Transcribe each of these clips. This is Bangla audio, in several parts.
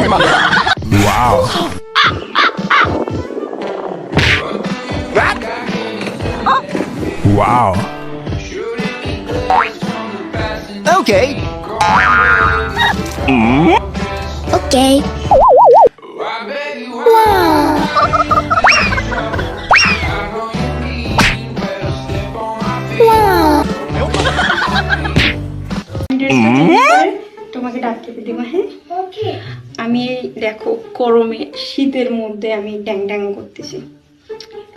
Wow. Wow. Okay. Okay. তোমাকে ডাকতে দিব। হ্যাঁ, আমি দেখো গরমে শীতের মধ্যে আমি ড্যাং ড্যাং করতেছি।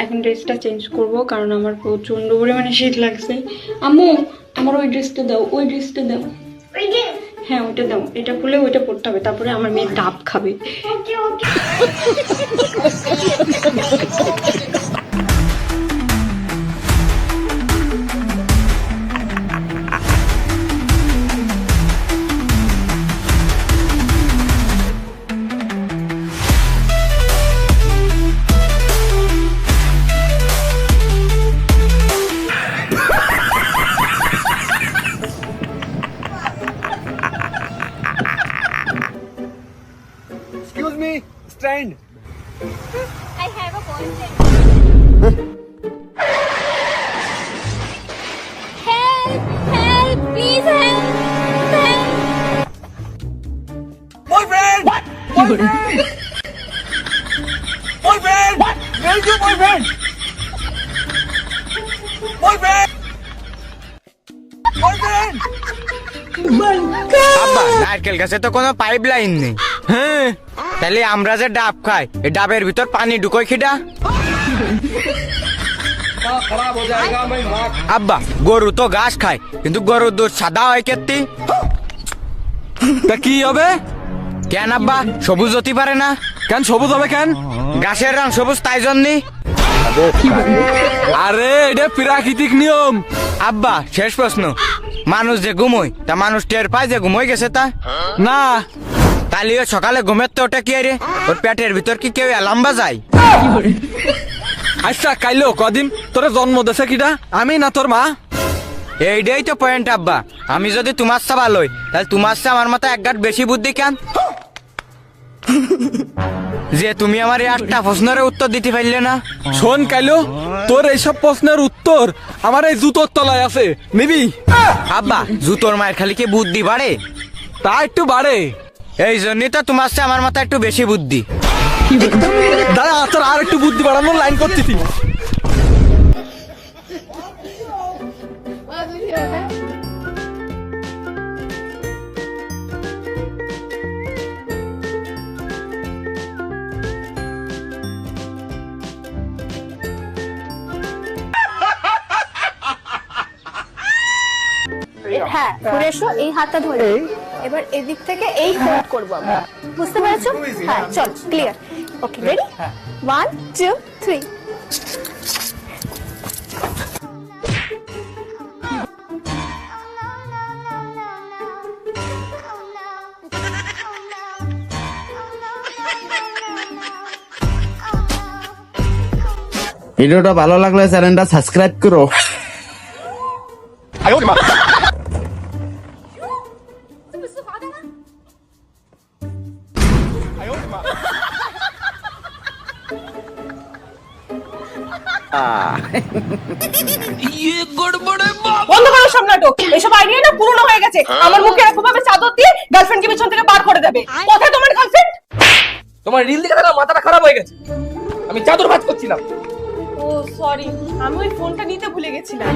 এখন ড্রেসটা চেঞ্জ করব কারণ আমার প্রচন্ড পরিমাণে শীত লাগছে। আম্মু আমার ওই ড্রেসটা দাও, ওই ড্রেসটা দাও। হ্যাঁ ওইটা দাও, এটা খুলে ওইটা পরতে হবে, তারপরে আমার মেয়ে ডাব খাবে। Excuse me, stand. I have a boyfriend. Help! Help! Please help! Help! Boyfriend! What? Boyfriend! Boyfriend! What? Where is your boyfriend? Boyfriend! Boyfriend! আব্বা নারকেল গাছে তো কোনো পাইপ লাইন নেই। হ্যাঁ, তাহলে আমরা যে ডাব খাই, এই ডাবের ভিতর পানি ঢুকোয় খিডা? আব্বা গরু তো ঘাস খায়, কিন্তু গরুর দুধ সাদা হয় কেত্তি? তা কি হবে? কেন আব্বা সবুজ হতে পারে না? কেন সবুজ হবে কেন? গাছের রং সবুজ তাই জন্যে। আরে এটা প্রাকৃতিক নিয়ম। আব্বা শেষ প্রশ্ন, মানুষ যে ঘুমোয় তা মানুষ টের পায় যে ঘুমোয় গেছে তা? না। তাহলে ও সকালে ঘুমের তো ওটা কি রে? ওর পেটের ভিতর কি কেউ অ্যালার্ম বাজায়? আচ্ছা কাইলো কদিন তোর জন্ম দেশে কিটা, আমি না তোর মা? এইটাই তো পয়েন্ট আব্বা। আমি যদি তোমার চা ভালোই, তাহলে তোমার চা আমার মাথায় এক গাঁট বেশি বুদ্ধি কেন? যে তুমি আমার এই 8টা প্রশ্নের উত্তর দিতে পারলে না। শোন কাইলো, তোর এইসব প্রশ্নের উত্তর আমার এই জুতোর তলায় আছে, নিবি? আব্বা জুতোর মায়ের খালি কি বুদ্ধি বাড়ে? তা একটু বাড়ে। এই জন্যই তো তোমার চা আমার মাথায় একটু বেশি বুদ্ধি। দাঁড়া, তোর আর একটু বুদ্ধি বাড়ানোর লাইন করতেছি। হ্যাঁ, ঘুরে এসো, এই হাতটা ধরে এবার এদিক থেকে এই হোল্ড করবো আমরা। বুঝতে পেরেছো? হ্যাঁ চল, ক্লিয়ার। Okay ready? 1 2 3। ভিডিওটা ভালো লাগলে চ্যানেলটা সাবস্ক্রাইব করো। বন্ধ করো সব নাটক। এসব আইডিয়া না পুরনো হয়ে গেছে। আমার মুখে এরকম ভাবে চাদর দিয়ে গার্লফ্রেন্ডকে পিছন থেকে বার করে দেবে। কোথায় তোমার গার্লফ্রেন্ড? তোমার রিল দেখে না মাথাটা খারাপ হয়ে গেছে। আমি চাদর ভাঁজ করছিলাম। ও সরি, আমি ওই ফোনটা নিতে ভুলে গেছিলাম।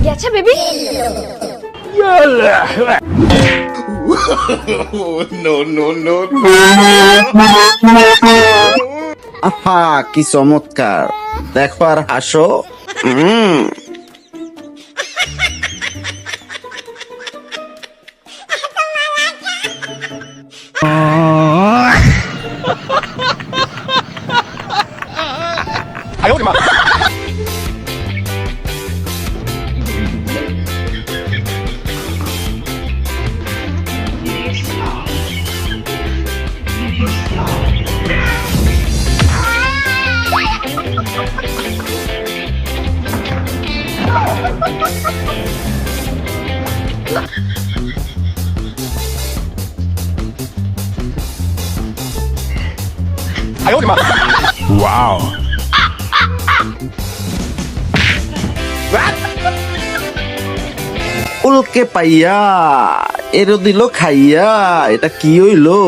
গেছে বেবি? আহা কি চমৎকার, দেখো আর হাসো। উলকে পাইয়া এর দিল খাইয়া, এটা কি হইলো?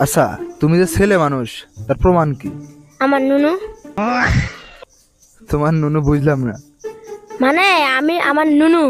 আচ্ছা, তুমি যে ছেলে মানুষ, তার প্রমাণ কি? আমার নুনু তোমার নুনু বুঝলাম না। মানে আমার নুনু।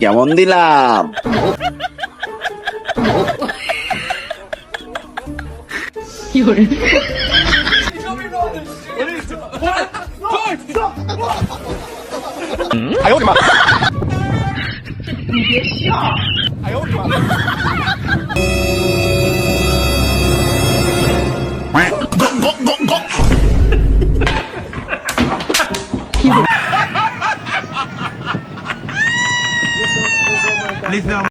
কেমন দিলাম?